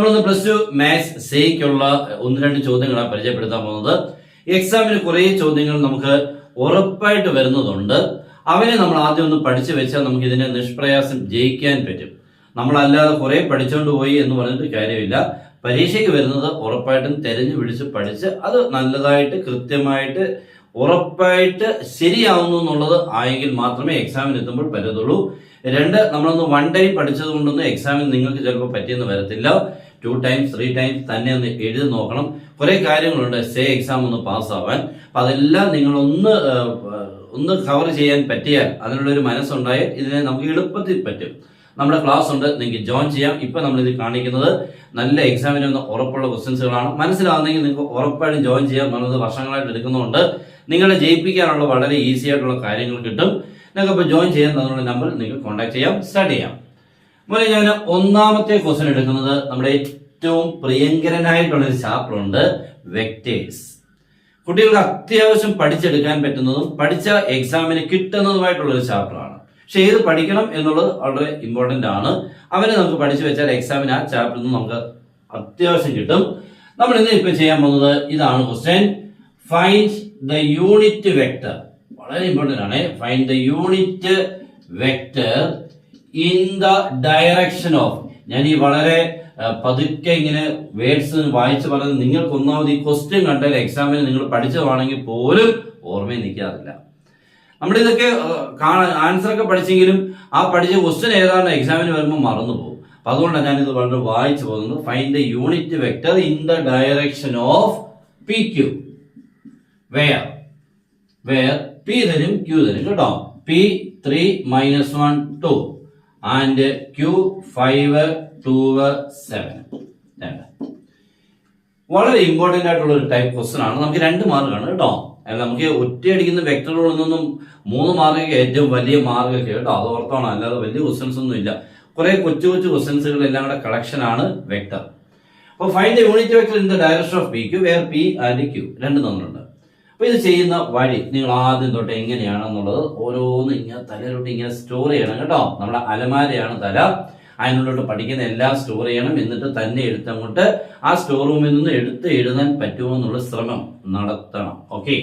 നമ്മളൊന്ന് +2 മാത്സ് സേക്കുള്ള 1-2 ചോദ്യങ്ങളാണ് പരിചയപ്പെടുത്താൻ പോകുന്നത്. എക്സാമിന് കുറേ ചോദ്യങ്ങൾ നമുക്ക് ഉറപ്പായിട്ട് വരുന്നതുണ്ട്. അവനെ നമ്മൾ ആദ്യം ഒന്ന് പഠിച്ചു വെച്ചാൽ നമുക്ക് ഇതിനെ നിഷ്പ്രയാസം ജയിക്കാൻ പറ്റും. നമ്മളല്ലാതെ കുറെ പഠിച്ചുകൊണ്ട് പോയി എന്ന് പറഞ്ഞിട്ട് കാര്യമില്ല. പരീക്ഷയ്ക്ക് വരുന്നത് ഉറപ്പായിട്ടും തെരഞ്ഞു പിടിച്ച് പഠിച്ച് അത് നല്ലതായിട്ട് കൃത്യമായിട്ട് ഉറപ്പായിട്ട് ശരിയാവുന്നു എന്നുള്ളത് ആയെങ്കിൽ മാത്രമേ എക്സാമിന് എത്തുമ്പോൾ പറ്റത്തുള്ളൂ. 2, നമ്മളൊന്ന് 1 ടൈം പഠിച്ചത് കൊണ്ടൊന്നും എക്സാമിന് നിങ്ങൾക്ക് ചിലപ്പോൾ പറ്റിയെന്ന് വരത്തില്ല. 2 ടൈംസ് 3 ടൈംസ് തന്നെ ഒന്ന് എഴുതി നോക്കണം. കുറെ കാര്യങ്ങളുണ്ട് എക്സാം ഒന്ന് പാസ്സാവാൻ. അപ്പൊ അതെല്ലാം നിങ്ങൾ ഒന്ന് കവർ ചെയ്യാൻ പറ്റിയാൽ, അതിനുള്ളൊരു മനസ്സുണ്ടായാൽ ഇതിനെ നമുക്ക് എളുപ്പത്തിൽ പറ്റും. നമ്മുടെ ക്ലാസ് ഉണ്ട്, നിങ്ങൾക്ക് ജോയിൻ ചെയ്യാം. ഇപ്പൊ നമ്മൾ ഇത് കാണിക്കുന്നത് നല്ല എക്സാമിന് ഒന്ന് ഉറപ്പുള്ള ക്വസ്റ്റ്യൻസുകളാണ്. മനസ്സിലാവുന്നെങ്കിൽ നിങ്ങൾക്ക് ഉറപ്പായിട്ടും ജോയിൻ ചെയ്യാം. നമ്മളത് വർഷങ്ങളായിട്ട് എടുക്കുന്നതുകൊണ്ട് നിങ്ങളെ ജയിപ്പിക്കാനുള്ള വളരെ ഈസി ആയിട്ടുള്ള കാര്യങ്ങൾ കിട്ടും. നിങ്ങൾക്ക് ഇപ്പോൾ ജോയിൻ ചെയ്യാൻ തന്നുള്ള നമ്പർ നിങ്ങൾക്ക് കോൺടാക്ട് ചെയ്യാം, സ്റ്റാർട്ട് ചെയ്യാം. മോനെ, ഞാൻ ഒന്നാമത്തെ ക്വസ്റ്റ്യൻ എടുക്കുന്നത് നമ്മുടെ ഏറ്റവും പ്രിയങ്കരനായിട്ടുള്ള ഒരു ചാപ്റ്റർ ഉണ്ട്, വെക്ടേഴ്സ്. കുട്ടികൾക്ക് അത്യാവശ്യം പഠിച്ചെടുക്കാൻ പറ്റുന്നതും പഠിച്ച എക്സാമിന് കിട്ടുന്നതുമായിട്ടുള്ള ഒരു ചാപ്റ്ററാണ്. പക്ഷെ ഏത് പഠിക്കണം എന്നുള്ളത് വളരെ ഇമ്പോർട്ടന്റ് ആണ്. അവനെ നമുക്ക് പഠിച്ചു വെച്ചാൽ എക്സാമിന് ആ ചാപ്റ്ററിൽ നിന്ന് നമുക്ക് അത്യാവശ്യം കിട്ടും. നമ്മൾ ഇന്ന് ഇപ്പൊ ചെയ്യാൻ പോകുന്നത് ഇതാണ് question. Find the unit vector. വളരെ ഇമ്പോർട്ടന്റ് ആണ്. Find the unit vector in the direction of. ഞാൻ ഈ വളരെ പതുക്കെ ഇങ്ങനെ വേർഡ്സ് വായിച്ച് പറയുന്നത് നിങ്ങൾക്ക് ഒന്നാമത് ഈ ക്വസ്റ്റ്യൻ കണ്ടാൽ എക്സാമിന് നിങ്ങൾ പഠിച്ചതാണെങ്കിൽ പോലും ഓർമ്മയിൽ നിൽക്കാറില്ല. നമ്മളിതൊക്കെ ആൻസർ ഒക്കെ പഠിച്ചെങ്കിലും ആ പഠിച്ച ക്വസ്റ്റ്യൻ ഏതാണ് എക്സാമിന് വരുമ്പോൾ മറന്നു പോകും. അപ്പൊ അതുകൊണ്ടാണ് ഞാനിത് വളരെ വായിച്ചു പോകുന്നത്. Find the unit vector in the direction of P Q. Where P തരും ക്യൂ തരും കേട്ടോ. P 3 -1 2 and Q 5 2 7. വളരെ ഇമ്പോർട്ടന്റ് ആയിട്ടുള്ള ഒരു ടൈപ്പ് ക്വസ്റ്റ്യൻ ആണ്. നമുക്ക് 2 മാർക്കാണ് കേട്ടോ. നമുക്ക് ഒറ്റയടിക്കുന്ന വെക്ടറുകളൊന്നും 3 മാർക്കൊക്കെ ഏറ്റവും വലിയ മാർക്കൊക്കെ കേട്ടോ. അത് ഓർത്തോണം. അല്ലാതെ വലിയ ക്വസ്റ്റ്യൻസ് ഒന്നും ഇല്ല. കുറെ കൊച്ചു ക്വസ്റ്റ്യൻസുകൾ എല്ലാം കൂടെ കളക്ഷൻ ആണ് വെക്ടർ. അപ്പോൾ find the unit vector in the direction of P Q where P and Q രണ്ടും തന്നിട്ടുണ്ട്. അപ്പൊ ഇത് ചെയ്യുന്ന വഴി നിങ്ങൾ ആദ്യം തൊട്ട് എങ്ങനെയാണെന്നുള്ളത് ഓരോന്ന് ഇങ്ങനെ തലയിലോട്ട് ഇങ്ങനെ സ്റ്റോർ ചെയ്യണം കേട്ടോ. നമ്മുടെ അലമാരയാണ് തല. അതിനുള്ളിലോട്ട് പഠിക്കുന്ന എല്ലാം സ്റ്റോർ ചെയ്യണം. എന്നിട്ട് തന്നെ എടുത്തങ്ങോട്ട് ആ സ്റ്റോർ റൂമിൽ നിന്ന് എടുത്ത് എഴുതാൻ പറ്റുമോ എന്നുള്ള ശ്രമം നടത്തണം. ഓക്കെ.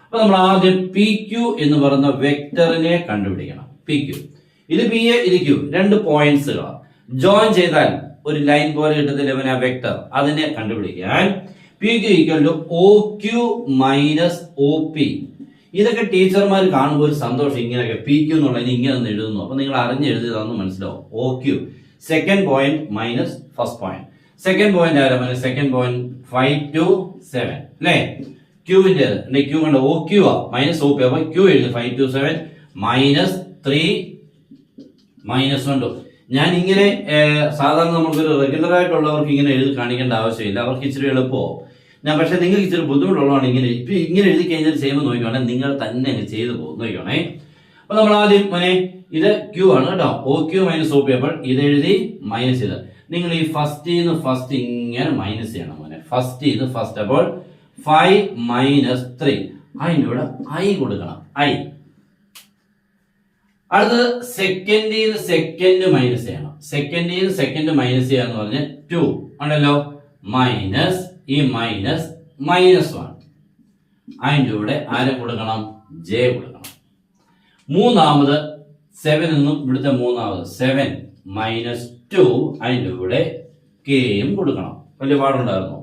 അപ്പൊ നമ്മൾ ആദ്യം പി ക്യൂ എന്ന് പറയുന്ന വെക്ടറിനെ കണ്ടുപിടിക്കണം. പി ക്യൂ, ഇത് പി എ, ഇത് ക്യൂ, 2 പോയിന്റ്സുകളാണ്. ജോയിൻ ചെയ്താൽ ഒരു ലൈൻ പോലെ കിട്ടത്തില്ല ആ വെക്ടർ. അതിനെ കണ്ടുപിടിക്കാൻ P Q equal to O Q minus O P. ഇതൊക്കെ ടീച്ചർമാർ കാണുമ്പോൾ ഒരു സന്തോഷം. ഇങ്ങനെയൊക്കെ പി ക്യൂ എന്നുള്ളതിന് ഇങ്ങനെ ഒന്ന് എഴുതുന്നു. അപ്പൊ നിങ്ങൾ അറിഞ്ഞെഴുതിയതാണെന്ന് മനസ്സിലാവും. O Q second point minus first point. Second point ആരാ? സെക്കൻഡ് പോയിന്റ് 5 to 7 അല്ലേ? ക്യൂവിന്റെ ക്യൂ കണ്ട ഒ ക്യൂ ആ മൈനസ് ഒ പി. അപ്പൊ ക്യൂ എഴുതി 5 to 7 മൈനസ് 3 -1 2. ഞാൻ ഇങ്ങനെ സാധാരണ നമുക്കൊരു റെഗുലർ ആയിട്ടുള്ളവർക്ക് ഇങ്ങനെ എഴുതി കാണിക്കേണ്ട ആവശ്യമില്ല. അവർക്ക് ഇച്ചിരി എളുപ്പമാവും. പക്ഷെ നിങ്ങൾക്ക് ഇച്ചിരി ബുദ്ധിമുട്ടുള്ളതാണ് ഇങ്ങനെ എഴുതി കഴിഞ്ഞാൽ ചെയ്യുമ്പോൾ നോക്കിക്കോണേ, നിങ്ങൾ തന്നെ ചെയ്തു പോകും. നോക്കിക്കോണേ. അപ്പൊ നമ്മൾ ആദ്യം ഇത് ക്യൂ ആണ് കേട്ടോ. O Q minus O P. അപ്പോൾ ഇത് എഴുതി മൈനസ് ചെയ്ത് നിങ്ങൾ ഈ ഫസ്റ്റ് ഇങ്ങനെ മൈനസ് ചെയ്യണം മോനെ. ഫസ്റ്റ് അപ്പോൾ 5 - 3. അതിൻ്റെ കൂടെ ഐ കൊടുക്കണം. ഐ. അടുത്തത് സെക്കൻഡ് മൈനസ് ചെയ്യണം. സെക്കൻഡ് മൈനസ് ചെയ്യാന്ന് പറഞ്ഞ് 2 ആണല്ലോ. മൈനസ് ഈ -1. അതിൻ്റെ കൂടെ ആരെ കൊടുക്കണം? ജെ കൊടുക്കണം. മൂന്നാമത് 7 എന്നും ഇവിടുത്തെ മൂന്നാമത് 7 - 2. അതിൻ്റെ കൂടെ കെയും കൊടുക്കണം. വലിയ പാടുണ്ടായിരുന്നോ?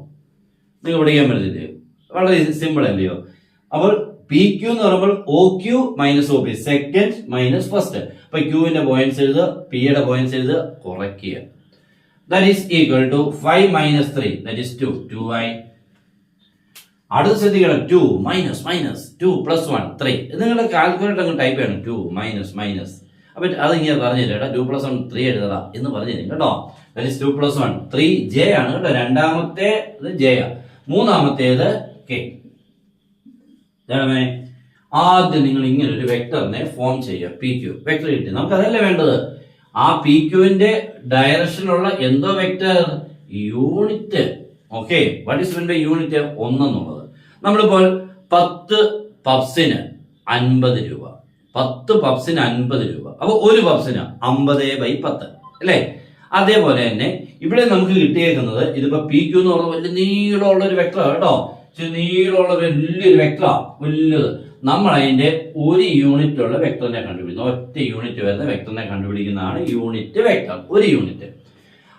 നിങ്ങൾ പഠിക്കാൻ പറ്റത്തില്ലയോ? വളരെ സിമ്പിൾ അല്ലയോ? അപ്പോൾ പി ക്യൂ എന്ന് പറയുമ്പോൾ O Q minus O P, second minus first. അപ്പൊ ക്യൂവിന്റെ പോയിന്റ്സ് എഴുതുക, പിയുടെ പോയിന്റ്സ് എഴുതുക, കുറയ്ക്കുക. That is equal to 5 - 3, that is 2, 2i. അടുത്ത ശ്രദ്ധിക്കണം, 2 2 + 1 3. നിങ്ങളുടെ കാൽക്കുലേറ്റർ അങ്ങ് ടൈപ്പ് ചെയ്യണം. 2 മൈനസ്. അപ്പൊ അത് ഇങ്ങനെ പറഞ്ഞു തരാം. 2 + 1 3 എഴുതടാ എന്ന് പറഞ്ഞു തരും കേട്ടോ. That is 2 + 1 3 ജെ ആണ് കേട്ടോ. രണ്ടാമത്തേത് ജെ ആണ്. മൂന്നാമത്തേത് കെ. ആദ്യം നിങ്ങൾ ഇങ്ങനെ ഒരു വെക്ടറിനെ ഫോം ചെയ്യുക. പി ക്യൂ വെക്ടർ കിട്ടി. നമുക്ക് അതല്ലേ വേണ്ടത്. ആ പി ക്യൂവിന്റെ ഡയറക്ഷനിലുള്ള എന്തോ vector? Unit. Okay. What is mean by unit? 1 എന്നുള്ളത്. നമ്മളിപ്പോൾ 10 പപ്സിന് 50 രൂപ. 10 പപ്സിന് 50 രൂപ. അപ്പൊ ഒരു പപ്സിന് 50/10 അല്ലേ? അതേപോലെ തന്നെ ഇവിടെ നമുക്ക് കിട്ടിയേക്കുന്നത് ഇതിപ്പോ പി ക്യൂ എന്ന് പറഞ്ഞാൽ വലിയ നീളമുള്ള ഒരു വെക്ടർ കേട്ടോ, നീളമുള്ള വലിയൊരു വെക്ടറാ വലുത്. നമ്മൾ അതിന്റെ ഒരു യൂണിറ്റ് ഉള്ള വെക്ടറിനെ കണ്ടുപിടിക്കുന്നു, ഒറ്റ യൂണിറ്റ് വരുന്ന വെക്ടറിനെ കണ്ടുപിടിക്കുന്നതാണ് യൂണിറ്റ് വെക്ടർ, ഒരു യൂണിറ്റ്.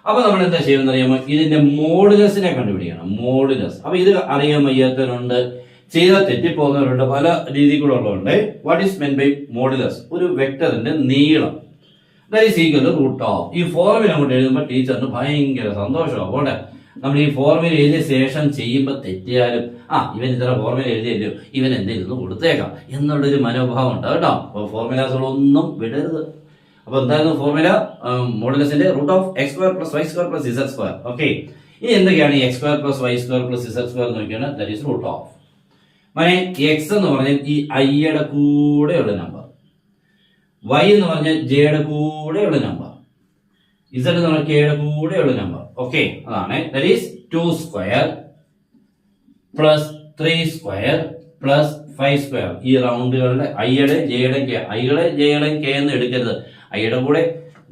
അപ്പൊ നമ്മൾ എന്താ ചെയ്യുന്നത് അറിയാമോ, ഇതിന്റെ മോഡുലസിനെ കണ്ടുപിടിക്കണം, മോഡുലസ്. അപ്പൊ ഇത് അറിയാൻ വയ്യാത്തവരുണ്ട്, ചെയ്താൽ തെറ്റിപ്പോകുന്നവരുണ്ട്, പല രീതികളുള്ളതുണ്ട്. What is meant by modulus? ഒരു വെക്ടറിന്റെ നീളം റൂട്ട് ഓഫ്. ഈ ഫോർമുല അങ്ങോട്ട് എഴുതുമ്പോൾ ടീച്ചറിന് ഭയങ്കര സന്തോഷമാവും. അതുകൊണ്ട് നമ്മൾ ഈ ഫോർമുല എഴുതിയ ശേഷം ചെയ്യുമ്പോൾ തെറ്റിയാലും ഇവൻ ഇത്ര ഫോർമുല എഴുതിയല്ലോ, ഇവൻ എന്തെങ്കിലും കൊടുത്തേക്കാം എന്നുള്ളൊരു മനോഭാവം ഉണ്ട് കേട്ടോ. അപ്പോൾ ഫോർമുലാസുകളൊന്നും വിടരുത്. അപ്പൊ എന്തായിരുന്നു ഫോർമുല? മോഡുലസിന്റെ root of x square plus y square plus z square. Okay, ഇനി എന്തൊക്കെയാണ് x square plus y square plus z square നോക്കിയാണ് ദാറ്റ് ഈസ് റൂട്ട് ഓഫ്. മനെ എക്സ് എന്ന് പറഞ്ഞാൽ ഈ ഐയുടെ കൂടെയുള്ള നമ്പർ, വൈ എന്ന് പറഞ്ഞാൽ ജെയുടെ കൂടെയുള്ള നമ്പർ, ഇസഡ് എന്ന് പറഞ്ഞാൽ കെയുടെ കൂടെയുള്ള നമ്പർ. ഓക്കെ, അതാണ് that is 2 square plus 3 square plus 5 square. ഈ റൗണ്ടുകളുടെ ഐയുടെ ജെയുടെ കെ, ഐയുടെ ജെയുടെ കെ എന്ന് എടുക്കരുത്, ഐയുടെ കൂടെ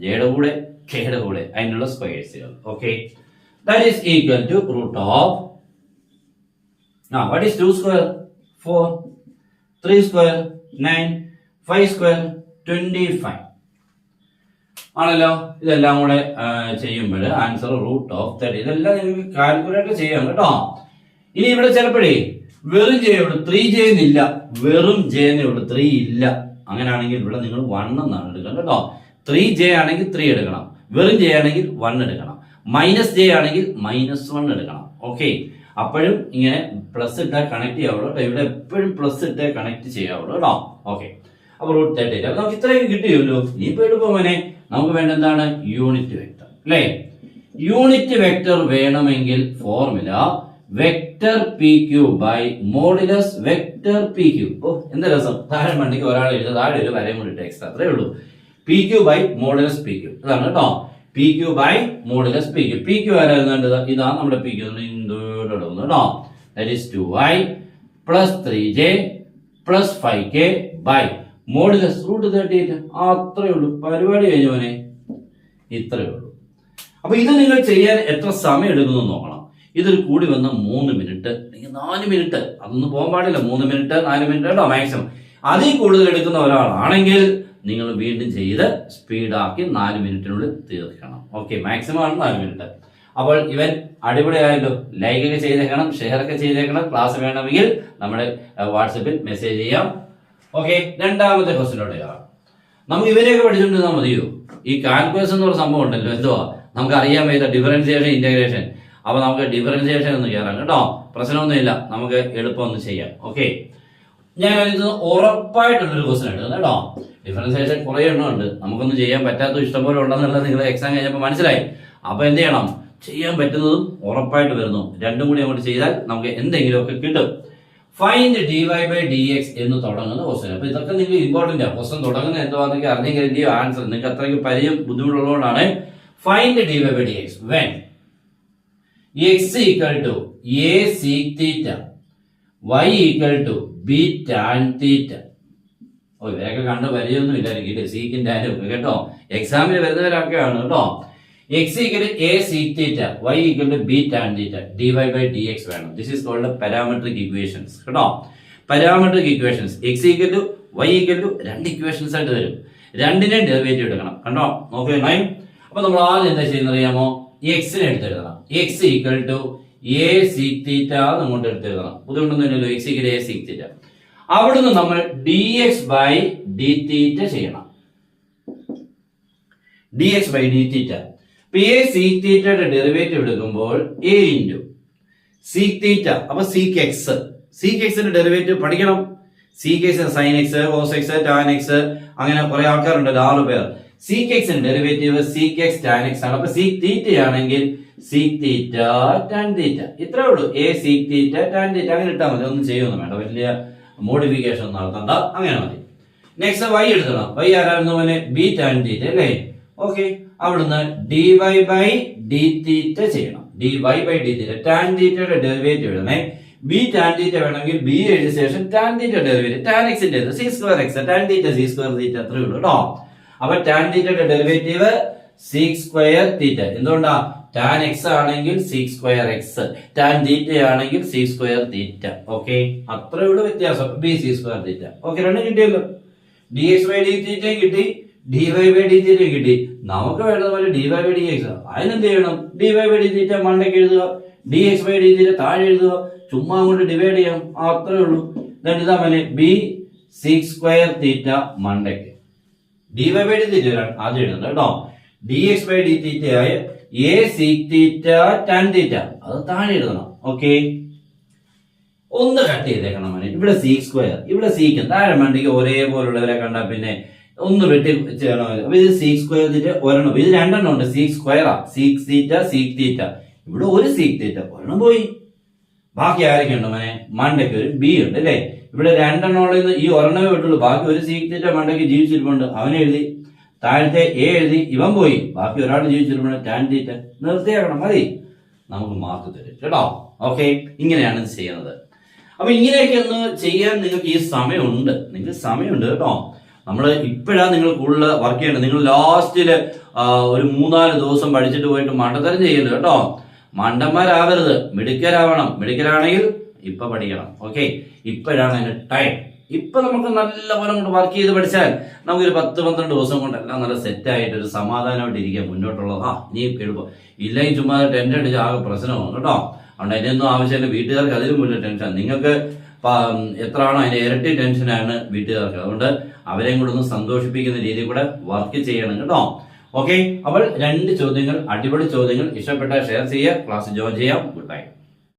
ജെയുടെ കൂടെ കെയുടെ കൂടെ അതിനുള്ള സ്ക്വയേഴ്സുകൾ. Okay, that is equal to root of what is 2 square 4, 3 square 9, 5 square 25 ആണല്ലോ. ഇതെല്ലാം കൂടെ ചെയ്യുമ്പോൾ ആൻസർ റൂട്ട് ഓഫ് 30. ഇതെല്ലാം നിങ്ങൾക്ക് കാൽക്കുലേറ്റ് ചെയ്യാം കേട്ടോ. ഇനി ഇവിടെ ചിലപ്പോഴേ വെറും ജെ ഉള്ളൂ, 3J എന്നില്ല, വെറും ജെ എന്നേ ഉള്ളൂ, 3 ഇല്ല. അങ്ങനെയാണെങ്കിൽ ഇവിടെ നിങ്ങൾ 1 എന്നാണ് എടുക്കണം കേട്ടോ. 3J ആണെങ്കിൽ 3 എടുക്കണം, വെറും ജെ ആണെങ്കിൽ 1 എടുക്കണം, മൈനസ് ജെ ആണെങ്കിൽ -1 എടുക്കണം. ഓക്കെ, അപ്പോഴും ഇങ്ങനെ പ്ലസ് ഇട്ടാൽ കണക്ട് ചെയ്യാവുള്ളൂ കേട്ടോ. ഇവിടെ എപ്പോഴും പ്ലസ് ഇട്ടേ കണക്ട് ചെയ്യാവുള്ളൂ കേട്ടോ. ഓക്കെ, അപ്പൊ റൂട്ട് 38. അപ്പൊ നമുക്ക് ഇത്രയും കിട്ടിയല്ലോ. ഇനിയിപ്പോ എളുപ്പമോനെ നമുക്ക് വേണ്ട എന്താണ്? യൂണിറ്റ് വെക്ടർ അല്ലേ? യൂണിറ്റ് വെക്ടർ വേണമെങ്കിൽ formula vector p q by modulus vector p q. ഓ എന്ത് രസം, താഴെ മണ്ടിക്ക് ഒരാൾ എഴുതുക, താഴെ ഒരു വരയും കൂടി ടെക്സ്റ്റ്, അത്രേ ഉള്ളൂ. P q by modulus p q, ഇതാണ് കേട്ടോ. P q by modulus p q. P q ആരായിരുന്നത്? ഇതാണ് നമ്മുടെ പി ക്യൂ കേട്ടോ. That is 2i plus 3j plus 5k by modulus root 38. അത്രേ ഉള്ളൂ, പരിപാടി കഴിഞ്ഞു മോനെ, ഇത്രേ ഉള്ളൂ. അപ്പൊ ഇത് നിങ്ങൾ ചെയ്യാൻ എത്ര സമയം എടുക്കുന്നു നോക്കണം. ഇതിൽ കൂടി വന്ന 3 മിനിറ്റ്, 4 മിനിറ്റ്, അതൊന്നും പോകാൻ പാടില്ല. 3 മിനിറ്റ് 4 മിനിറ്റ് കേട്ടോ മാക്സിമം. അതിൽ കൂടുതൽ എടുക്കുന്ന ഒരാളാണെങ്കിൽ നിങ്ങൾ വീണ്ടും ചെയ്ത് സ്പീഡാക്കി 4 മിനിറ്റിനുള്ളിൽ തീർക്കണം. ഓക്കെ, മാക്സിമം ആണ് 4 മിനിറ്റ്. അപ്പോൾ ഇവൻ അടിപൊളിയായല്ലോ. ലൈക്ക് ഒക്കെ ചെയ്തേക്കണം, ഷെയർ ഒക്കെ ചെയ്തേക്കണം. ക്ലാസ് വേണമെങ്കിൽ നമ്മുടെ വാട്സപ്പിൽ മെസ്സേജ് ചെയ്യാം. ഓക്കെ, രണ്ടാമത്തെ ക്വസ്റ്റിനോട് കയറാം. നമുക്ക് ഇവരെയൊക്കെ പഠിച്ചുകൊണ്ടിരുന്നാൽ മതിയോ? ഈ കാൽക്കുലസ് എന്ന് പറഞ്ഞ സംഭവം ഉണ്ടല്ലോ, എന്തുവാ നമുക്ക് അറിയാൻ വയ്യ, ഡിഫറൻസിയേഷൻ ഇന്റഗ്രേഷൻ. അപ്പൊ നമുക്ക് ഡിഫറൻസിയേഷൻ ഒന്ന് കയറാം കേട്ടോ, പ്രശ്നമൊന്നുമില്ല, നമുക്ക് എളുപ്പം ഒന്ന് ചെയ്യാം. ഓക്കെ, ഞാൻ ഇത് ഉറപ്പായിട്ടുള്ളൊരു ക്വസ്റ്റൻ എടുക്കുന്നത് കേട്ടോ. ഡിഫറൻസിയേഷൻ കുറെ എണ്ണം ഉണ്ട്, നമുക്കൊന്നും ചെയ്യാൻ പറ്റാത്ത ഇഷ്ടംപോലെ ഉണ്ടെന്നുള്ളത് നിങ്ങൾ എക്സാം കഴിഞ്ഞപ്പോൾ മനസ്സിലായി. അപ്പൊ എന്ത് ചെയ്യണം? ചെയ്യാൻ പറ്റുന്നതും ഉറപ്പായിട്ട് വരുന്നു, രണ്ടും കൂടി അങ്ങോട്ട് ചെയ്താൽ നമുക്ക് എന്തെങ്കിലുമൊക്കെ കിട്ടും. ഫൈൻഡ് dy by dx എന്ന് തുടങ്ങുന്ന ക്വസ്റ്റൻ. അപ്പൊ ഇതൊക്കെ നിങ്ങൾ ഇമ്പോർട്ടന്റ് ആണ്. ക്വസ്റ്റൻ തുടങ്ങുന്നത് എന്താണെന്നൊക്കെ അറിഞ്ഞെങ്കിൽ ആൻസർ നിങ്ങൾക്ക് അത്രയ്ക്ക് പരിചയം ബുദ്ധിമുട്ടുള്ളതുകൊണ്ടാണ്. Find dy by dx when x equal to a sec theta y equal to b tan theta. ഓ ഇവരൊക്കെ കണ്ട പരിചയമൊന്നും ഇല്ലായിരിക്കും, സീക്കും ടാനും ഒക്കെ കേട്ടോ. എക്സാമിന് വരുന്നവരൊക്കെയാണ് കേട്ടോ. x equal to a sec theta y equal to b tan theta dy by dx വേണം. This is called parametric equations കേട്ടോ. Parametric equations x equal to y equal to രണ്ട് ഇക്വേഷൻസ് ആയിട്ട് വരും. രണ്ടിനെ ഡെറിവേറ്റീവ് എടുക്കണം കണ്ടോ, നോക്കണേ. അപ്പൊ നമ്മൾ ആദ്യം എന്താ ചെയ്യുന്നത് അറിയാമോ? എക്സിനെ എടുത്തെഴുതണം. x equal to a sec theta അങ്ങോട്ട് എടുത്തെഴുതണം. ബുദ്ധിമുട്ടൊന്നുമില്ലല്ലോ. x equal to a sec theta. അവിടുന്ന് നമ്മൾ dx by d theta ചെയ്യണം. dx by d theta. a sec theta യുടെ ഡെറിവേറ്റീവ് എടുക്കുമ്പോൾ a ഇൻറ്റു sec theta. അപ്പൊ sec x, sec x ന്റെ derivative പഠിക്കണം. sec x sin x, cos x, tan x, അങ്ങനെ കുറെ ആൾക്കാരുണ്ട്, 6 പേർ. sec x ന്റെ derivative sec x tan x ആണ്. അപ്പൊ sec theta ആണെങ്കിൽ sec theta tan theta, ഇത്രേ ഉള്ളൂ. a sec theta tan theta അങ്ങനെ ഇട്ടാൽ മതി, ഒന്നും ചെയ്യൊന്നും വേണ്ട, വലിയ മോഡിഫിക്കേഷൻ നടത്തണ്ട, അങ്ങനെ മതി. നെക്സ്റ്റ് y എടുക്കണം. y ആരായിരുന്നു പോലെ b tan theta അല്ലേ? ഓക്കെ, അവിടുന്ന് dy by d theta ചെയ്യണം. dy by d theta, tan theta യുടെ ഡെറിവേറ്റീവ് എഴുതണേ. b tan theta വേണമെങ്കിൽ b എഴുതിയ ശേഷം tan theta derivative tan x ന്റെ c square x tan theta c square theta അത്രേ ഉള്ളൂ കേട്ടോ. അപ്പൊ tan theta യുടെ ഡെറിവേറ്റീവ് സീക് സ്ക്വയർ തീറ്റ. എന്തുകൊണ്ടാ? ടാൻ എക്സ് ആണെങ്കിൽ seek square X, tan theta ആണെങ്കിൽ സീക് സ്ക്വയർ തീറ്റ. ഓക്കെ, അത്രേ ഉള്ളൂ വ്യത്യാസം. B seek square theta. Okay, രണ്ടും കിട്ടിയല്ലോ. ഡി എക്സ് ബൈ ഡി തീറ്റയും കിട്ടി, ഡി വൈ ബൈ ഡി തീറ്റയും കിട്ടി. നമുക്ക് വേണ്ടത് പോലെ d y by d x. അതിനെന്ത് ചെയ്യണം? D y by d theta മണ്ടയ്ക്ക് എഴുതുക, d x by d theta താഴെ എഴുതുക, ചുമ്മാ അങ്ങോട്ട് ഡിവൈഡ് ചെയ്യാം. അത്രേ ഉള്ളൂ. ഇതാ പോലെ ബി സീക് സ്ക്വയർ തീറ്റ മണ്ടയ്ക്ക്, ഡി വൈ ബൈ ഡി തീറ്റ ആദ്യം എഴുതുന്നത് കേട്ടോ. ഡി എക്സ് ബൈ ഡി തീറ്റ ആയ A sec theta tan theta അത് താഴെ എഴുതണം. ഓക്കെ, ഒന്ന് കട്ട് ചെയ്തേക്കണം. ഇവിടെ സീക് സ്ക്വയർ, ഇവിടെ സീക്ക് താഴെ മണ്ടയ്ക്ക് ഒരേപോലുള്ളവരെ കണ്ടാൽ പിന്നെ ഒന്ന് വെട്ടി ചെയ്യണം. അപ്പൊ ഇത് സീക് സ്ക്വയർ തീറ്റ ഒരെണ്ണം, ഇത് രണ്ടെണ്ണം ഉണ്ട്. സീക് സ്ക്വയറാ, സീക് തീറ്റ സീക് തീറ്റ. ഇവിടെ ഒരു സീക് തീറ്റ ഒരെണ്ണം പോയി. ബാക്കി ആരൊക്കെ ഉണ്ട് മോനെ? മണ്ടയ്ക്ക് ഒരു ബി ഉണ്ട് അല്ലേ? ഇവിടെ രണ്ടെണ്ണോളം ഈ ഒരെണ്ണമേ വിട്ടുള്ളൂ. ബാക്കി ഒരു സീക് തീറ്റ മണ്ടയ്ക്ക് ജീവിച്ചിരിപ്പുണ്ട്, അവനെ എഴുതി. താഴത്തെ എ എഴുതി, ഇവൻ പോയി. ബാക്കി ഒരാൾ ജീവിച്ചിരിപ്പുണ്ട്, ടാൻ തീറ്റ. നിർത്തിയാക്കണം, മതി, നമുക്ക് മാർക്ക് തരും കേട്ടോ. ഓക്കെ, ഇങ്ങനെയാണ് ഇത് ചെയ്യുന്നത്. അപ്പൊ ഇങ്ങനെയൊക്കെ ഒന്ന് ചെയ്യാൻ നിങ്ങൾക്ക് ഈ സമയമുണ്ട്, നിങ്ങൾക്ക് സമയമുണ്ട് കേട്ടോ. നമ്മൾ ഇപ്പോഴാണ് നിങ്ങൾ കൂടുതൽ വർക്ക് ചെയ്യേണ്ടത്. നിങ്ങൾ ലാസ്റ്റില് ഒരു 3-4 ദിവസം പഠിച്ചിട്ട് പോയിട്ട് മണ്ടത്തരം ചെയ്യരുത് കേട്ടോ. മണ്ടന്മാരാവരുത്, മിടുക്കരാവണം. മിടുക്കരാണെങ്കിൽ ഇപ്പൊ പഠിക്കണം. ഓക്കെ, ഇപ്പോഴാണ് അതിന്റെ ടൈം. ഇപ്പൊ നമുക്ക് നല്ലപോലെ കൊണ്ട് വർക്ക് ചെയ്ത് പഠിച്ചാൽ നമുക്കൊരു 10-12 ദിവസം കൊണ്ട് എല്ലാം നല്ല സെറ്റ് ആയിട്ട് ഒരു സമാധാനമായിട്ട് ഇരിക്കാം മുന്നോട്ടുള്ളത്. ഇനി എളുപ്പം. ഇല്ലെങ്കിൽ ചുമ്മാ ടെൻഷൻ അടിച്ച് ആകെ പ്രശ്നമാണ് കേട്ടോ. അതുകൊണ്ട് അതിനൊന്നും ആവശ്യമില്ല. വീട്ടുകാർക്ക് അതിലും വലിയ ടെൻഷൻ. നിങ്ങൾക്ക് എത്രയാണോ അതിന്റെ ഇരട്ടി ടെൻഷനാണ് വീട്ടുകാർക്ക്. അതുകൊണ്ട് അവരെയും കൂടെ ഒന്ന് സന്തോഷിപ്പിക്കുന്ന രീതിയിൽ കൂടെ വർക്ക് ചെയ്യണം കേട്ടോ. ഓക്കെ, അപ്പോൾ 2 ചോദ്യങ്ങൾ, അടിപൊളി ചോദ്യങ്ങൾ. ഇഷ്ടപ്പെട്ട ഷെയർ ചെയ്യുക, ക്ലാസ് ജോയിൻ ചെയ്യാം. Good bye.